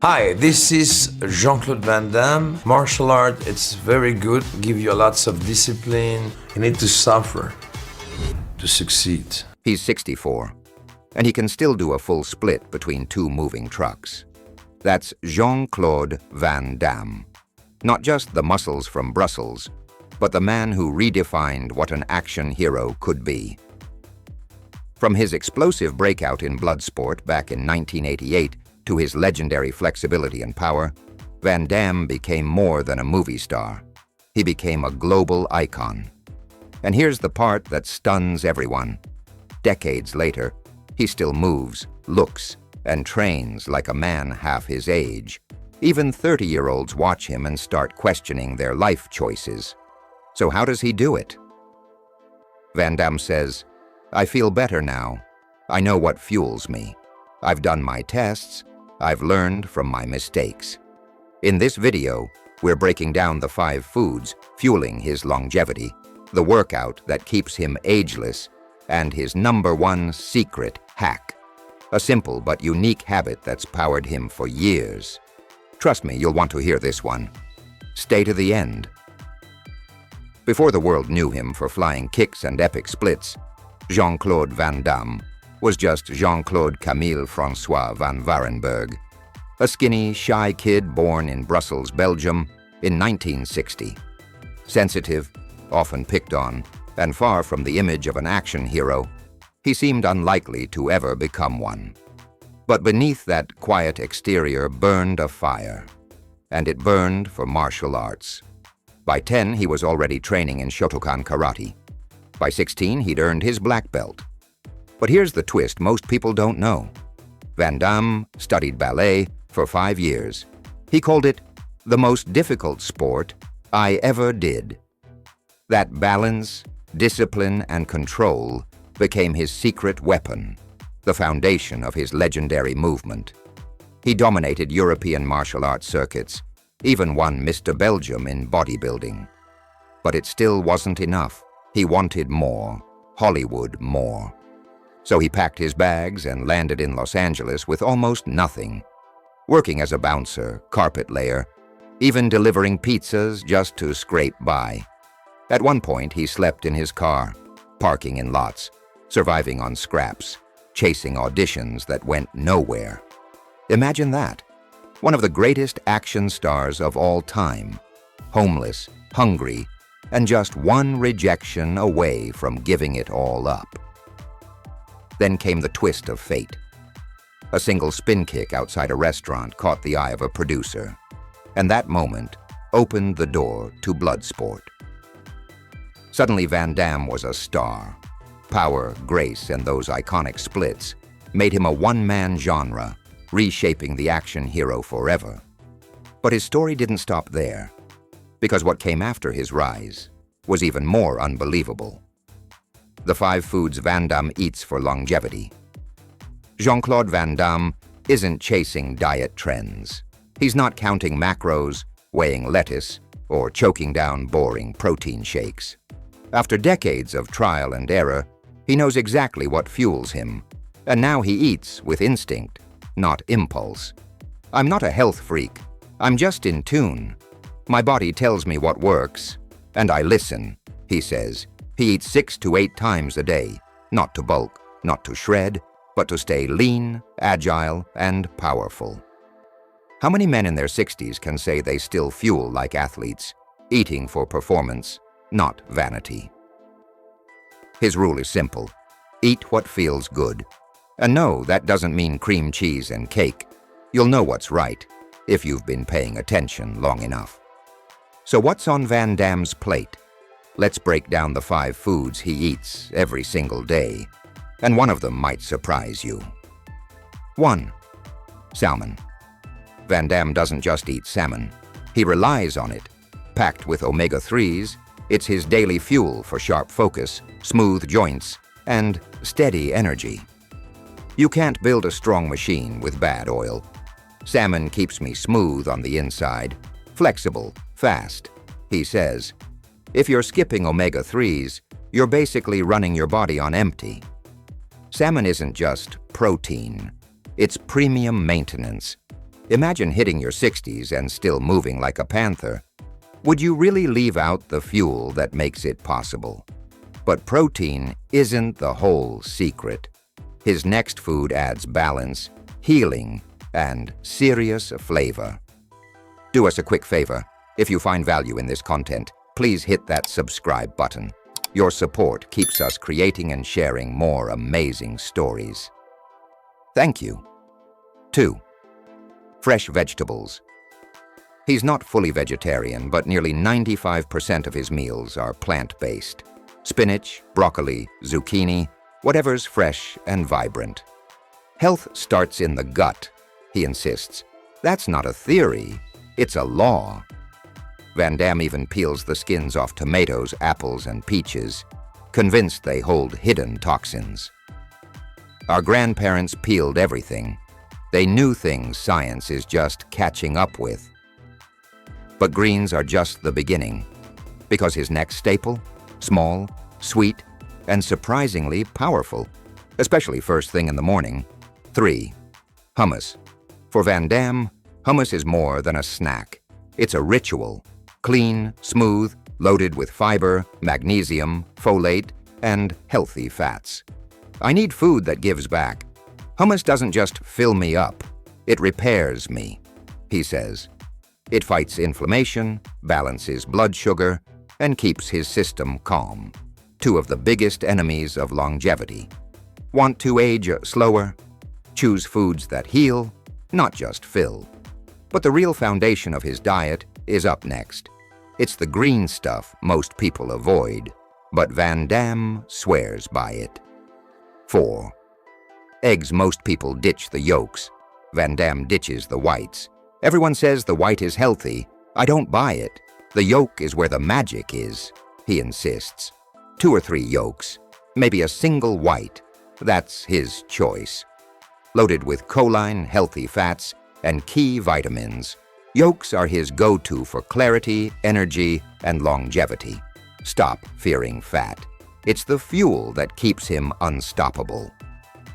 Hi, this is Jean-Claude Van Damme. Martial art, it's very good, give you lots of discipline. You need to suffer to succeed. He's 64, and he can still do a full split between two moving trucks. That's Jean-Claude Van Damme. Not just the muscles from Brussels, but the man who redefined what an action hero could be. From his explosive breakout in Bloodsport back in 1988 to his legendary flexibility and power, Van Damme became more than a movie star. He became a global icon. And here's the part that stuns everyone. Decades later, he still moves, looks, and trains like a man half his age. Even 30-year-olds watch him and start questioning their life choices. So how does he do it? Van Damme says, "I feel better now. I know what fuels me. I've done my tests. I've learned from my mistakes." In this video, we're breaking down the 5 foods fueling his longevity, the workout that keeps him ageless, and his #1 secret hack. A simple but unique habit that's powered him for years. Trust me, you'll want to hear this one. Stay to the end. Before the world knew him for flying kicks and epic splits, Jean-Claude Van Damme was just Jean-Claude Camille François van Varenberg, a skinny, shy kid born in Brussels, Belgium in 1960. Sensitive, often picked on, and far from the image of an action hero, he seemed unlikely to ever become one. But beneath that quiet exterior burned a fire, and it burned for martial arts. By 10, he was already training in Shotokan karate. By 16, he'd earned his black belt. But here's the twist most people don't know. Van Damme studied ballet for 5 years. He called it the most difficult sport I ever did. That balance, discipline, and control became his secret weapon, the foundation of his legendary movement. He dominated European martial arts circuits, even won Mr. Belgium in bodybuilding. But it still wasn't enough. He wanted more, Hollywood more. So he packed his bags and landed in Los Angeles with almost nothing, working as a bouncer, carpet layer, even delivering pizzas just to scrape by. At one point, he slept in his car, parking in lots, surviving on scraps, chasing auditions that went nowhere. Imagine that. One of the greatest action stars of all time, homeless, hungry, and just one rejection away from giving it all up. Then came the twist of fate. A single spin kick outside a restaurant caught the eye of a producer, and that moment opened the door to Bloodsport. Suddenly, Van Damme was a star. Power, grace, and those iconic splits made him a one-man genre, reshaping the action hero forever. But his story didn't stop there, because what came after his rise was even more unbelievable. The 5 foods Van Damme eats for longevity. Jean-Claude Van Damme isn't chasing diet trends. He's not counting macros, weighing lettuce, or choking down boring protein shakes. After decades of trial and error, he knows exactly what fuels him, and now he eats with instinct, not impulse. "I'm not a health freak. I'm just in tune. My body tells me what works, and I listen," he says. He eats 6 to 8 times a day, not to bulk, not to shred, but to stay lean, agile, and powerful. How many men in their 60s can say they still fuel like athletes, eating for performance, not vanity? His rule is simple. Eat what feels good. And no, that doesn't mean cream cheese and cake. You'll know what's right if you've been paying attention long enough. So what's on Van Damme's plate? Let's break down the 5 foods he eats every single day, and one of them might surprise you. 1. Salmon. Van Damme doesn't just eat salmon. He relies on it. Packed with omega-3s, it's his daily fuel for sharp focus, smooth joints, and steady energy. You can't build a strong machine with bad oil. Salmon keeps me smooth on the inside, flexible, fast, he says. If you're skipping omega-3s, you're basically running your body on empty. Salmon isn't just protein. It's premium maintenance. Imagine hitting your 60s and still moving like a panther. Would you really leave out the fuel that makes it possible? But protein isn't the whole secret. His next food adds balance, healing, and serious flavor. Do us a quick favor. If you find value in this content, please hit that subscribe button. Your support keeps us creating and sharing more amazing stories. Thank you. 2. Fresh vegetables. He's not fully vegetarian, but nearly 95% of his meals are plant-based. Spinach, broccoli, zucchini, whatever's fresh and vibrant. Health starts in the gut, he insists. That's not a theory, it's a law. Van Damme even peels the skins off tomatoes, apples, and peaches, convinced they hold hidden toxins. Our grandparents peeled everything. They knew things science is just catching up with. But greens are just the beginning, because his next staple, small, sweet, and surprisingly powerful, especially first thing in the morning. 3. Hummus. For Van Damme, hummus is more than a snack. It's a ritual. Clean, smooth, loaded with fiber, magnesium, folate, and healthy fats. I need food that gives back. Hummus doesn't just fill me up, it repairs me, he says. It fights inflammation, balances blood sugar, and keeps his system calm. 2 of the biggest enemies of longevity. Want to age slower? Choose foods that heal, not just fill. But the real foundation of his diet is up next. It's the green stuff most people avoid, but Van Damme swears by it. 4. Eggs. Most people ditch the yolks. Van Damme ditches the whites. Everyone says the white is healthy. I don't buy it. The yolk is where the magic is, he insists. 2 or 3 yolks, maybe a single white. That's his choice. Loaded with choline, healthy fats, and key vitamins, yolks are his go-to for clarity, energy, and longevity. Stop fearing fat. It's the fuel that keeps him unstoppable.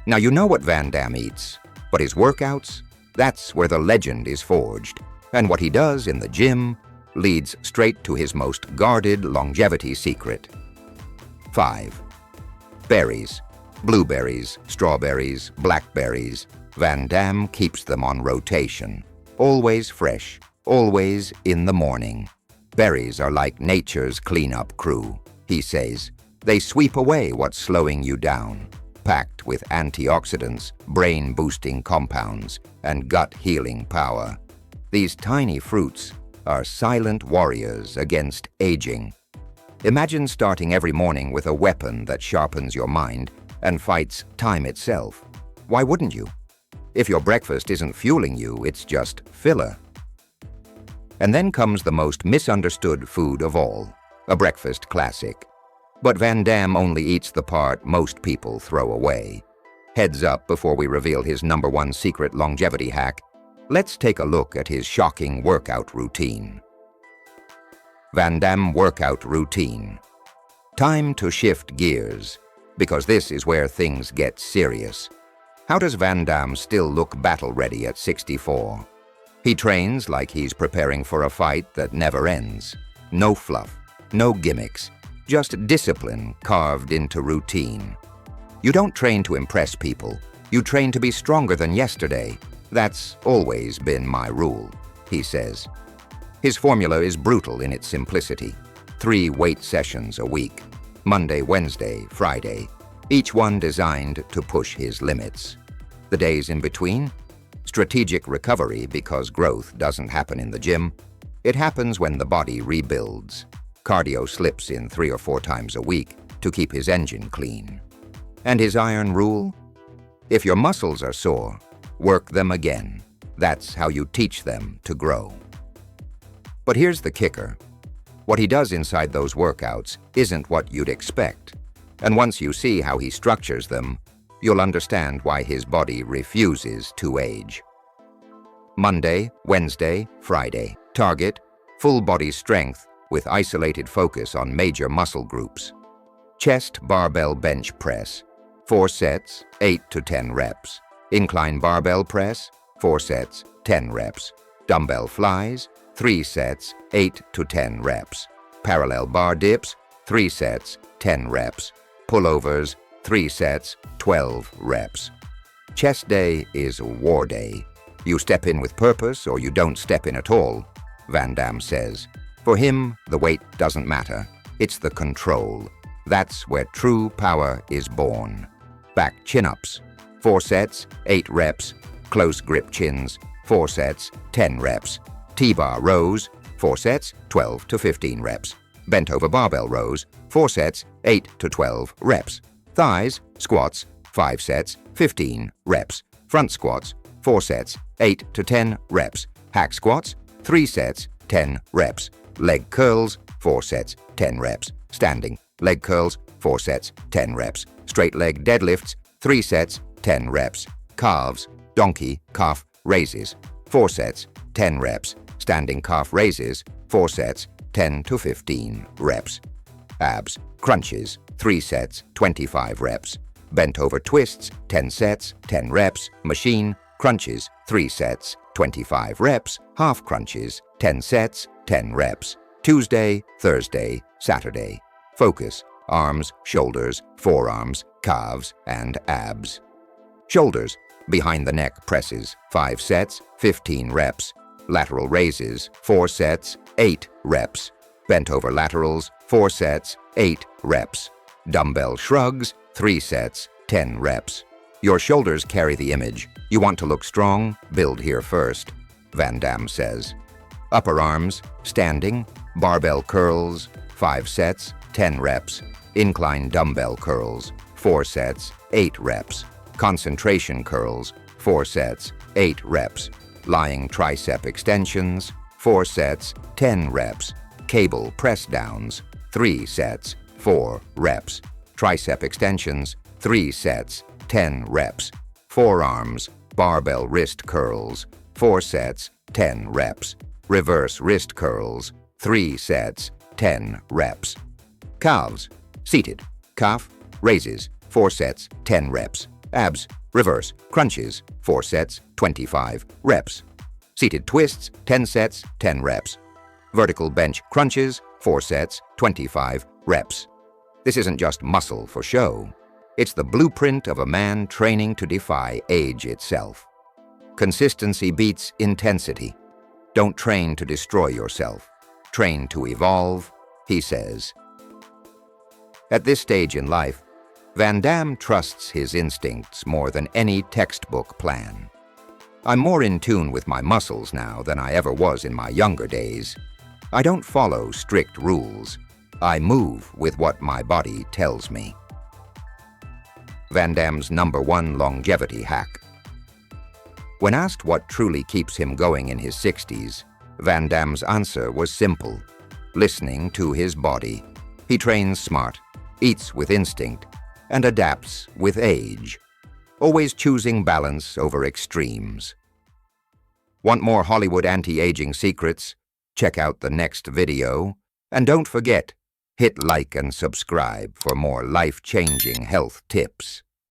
Now you know what Van Damme eats, but his workouts, that's where the legend is forged. And what he does in the gym leads straight to his most guarded longevity secret. 5. Berries. Blueberries, strawberries, blackberries. Van Damme keeps them on rotation. Always fresh, always in the morning. Berries are like nature's cleanup crew, he says. They sweep away what's slowing you down, packed with antioxidants, brain-boosting compounds, and gut-healing power. These tiny fruits are silent warriors against aging. Imagine starting every morning with a weapon that sharpens your mind and fights time itself. Why wouldn't you? If your breakfast isn't fueling you, it's just filler. And then comes the most misunderstood food of all, a breakfast classic. But Van Damme only eats the part most people throw away. Heads up before we reveal his #1 secret longevity hack, let's take a look at his shocking workout routine. Van Damme workout routine. Time to shift gears, because this is where things get serious. How does Van Damme still look battle-ready at 64? He trains like he's preparing for a fight that never ends. No fluff, no gimmicks, just discipline carved into routine. You don't train to impress people. You train to be stronger than yesterday. That's always been my rule, he says. His formula is brutal in its simplicity. 3 weight sessions a week, Monday, Wednesday, Friday, each one designed to push his limits. The days in between? Strategic recovery, because growth doesn't happen in the gym. It happens when the body rebuilds. Cardio slips in 3 or 4 times a week to keep his engine clean. And his iron rule? If your muscles are sore, work them again. That's how you teach them to grow. But here's the kicker. What he does inside those workouts isn't what you'd expect. And once you see how he structures them, you'll understand why his body refuses to age. Monday, Wednesday, Friday. Target: full body strength with isolated focus on major muscle groups. Chest barbell bench press. 4 sets, 8 to 10 reps. Incline barbell press. 4 sets, 10 reps. Dumbbell flies, 3 sets, 8 to 10 reps. Parallel bar dips, 3 sets, 10 reps. Pullovers, 3 sets, 12 reps. Chest day is war day. You step in with purpose or you don't step in at all, Van Damme says. For him, the weight doesn't matter. It's the control. That's where true power is born. Back chin-ups, 4 sets, 8 reps. Close grip chins, 4 sets, 10 reps. T-bar rows, 4 sets, 12 to 15 reps. Bent over barbell rows, 4 sets, 8 to 12 reps. Thighs, squats, 5 sets, 15 reps. Front squats, 4 sets, 8 to 10 reps. Hack squats, 3 sets, 10 reps. Leg curls, 4 sets, 10 reps. Standing leg curls, 4 sets, 10 reps. Straight leg deadlifts, 3 sets, 10 reps. Calves, donkey, calf raises, 4 sets, 10 reps. Standing calf raises, 4 sets, 10 to 15 reps. Abs, crunches, 3 sets, 25 reps. Bent over twists, 10 sets, 10 reps. Machine, crunches, 3 sets, 25 reps. Half crunches, 10 sets, 10 reps. Tuesday, Thursday, Saturday. Focus, arms, shoulders, forearms, calves, and abs. Shoulders, behind the neck presses, 5 sets, 15 reps. Lateral raises, 4 sets, 8 reps. Bent over laterals, 4 sets, 8 reps. Dumbbell shrugs, 3 sets, 10 reps. Your shoulders carry the image. You want to look strong? Build here first, Van Damme says. Upper arms, standing, barbell curls, 5 sets, 10 reps. Incline dumbbell curls, 4 sets, 8 reps. Concentration curls, 4 sets, 8 reps. Lying tricep extensions, 4 sets, 10 reps. Cable press downs, 3 sets, 4 reps. Tricep extensions, 3 sets, 10 reps. Forearms, barbell wrist curls, 4 sets, 10 reps. Reverse wrist curls, 3 sets, 10 reps. Calves, seated, calf raises, 4 sets, 10 reps. Abs, reverse, crunches, 4 sets, 25 reps. Seated twists, 10 sets, 10 reps. Vertical bench crunches, 4 sets, 25 reps. This isn't just muscle for show. It's the blueprint of a man training to defy age itself. Consistency beats intensity. Don't train to destroy yourself. Train to evolve, he says. At this stage in life, Van Damme trusts his instincts more than any textbook plan. I'm more in tune with my muscles now than I ever was in my younger days. I don't follow strict rules. I move with what my body tells me. Van Damme's #1 longevity hack. When asked what truly keeps him going in his 60s, Van Damme's answer was simple: listening to his body. He trains smart, eats with instinct, and adapts with age, always choosing balance over extremes. Want more Hollywood anti-aging secrets? Check out the next video, and don't forget, hit like and subscribe for more life-changing health tips.